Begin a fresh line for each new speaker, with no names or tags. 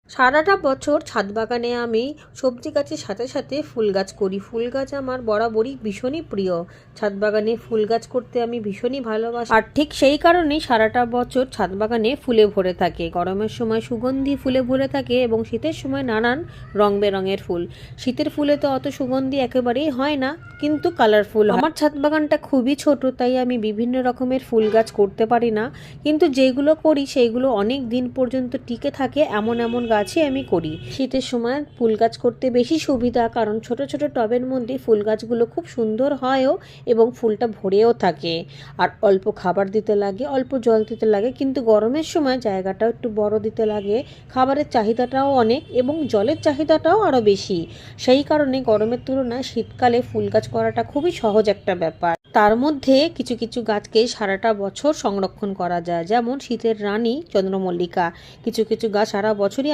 সারাটা বছর ছাদ বাগানে আমি সবজি গাছের সাথে সাথে ফুল গাছ করি। ফুল গাছ আমার বরাবরই ভীষণই প্রিয়। ছাদ বাগানে ফুল গাছ করতে আমি ভীষণই ভালোবাসি, আর ঠিক সেই কারণেই সারাটা বছর ছাদ বাগানে ফুলে ভরে থাকে। গরমের সময় সুগন্ধি ফুলে ভরে থাকে এবং শীতের সময় নানান রং বেরঙের ফুল। শীতের ফুলে তো অত সুগন্ধি একেবারেই হয় না, কিন্তু কালারফুল। আমার ছাদ বাগানটা খুবই ছোট, তাই আমি বিভিন্ন রকমের ফুল গাছ করতে পারি না, কিন্তু যেগুলো করি সেইগুলো অনেক দিন পর্যন্ত টিকে থাকে এমন এমন গাছই আমি করি। শীতের সময় ফুল গাছ করতে বেশি সুবিধা, কারণ ছোট ছোট টবের মধ্যে ফুল গাছগুলো খুব সুন্দর হয়ও এবং ফুলটা ভরেও থাকে। আর অল্প খাবার দিতে লাগে, অল্প জল দিতে লাগে, কিন্তু গরমের সময় জায়গাটাও একটু বড় দিতে লাগে। খাবারের চাহিদাটাও অনেক এবং জলের চাহিদাটাও আরও বেশি। সেই কারণে গরমের তুলনায় শীতকালে ফুল গাছ করাটা খুবই সহজ একটা ব্যাপার। তার মধ্যে কিছু কিছু গাছকে সারাটা বছর সংরক্ষণ করা যায়, যেমন শীতের রানী চন্দ্রমল্লিকা। কিছু কিছু গাছ সারা বছরই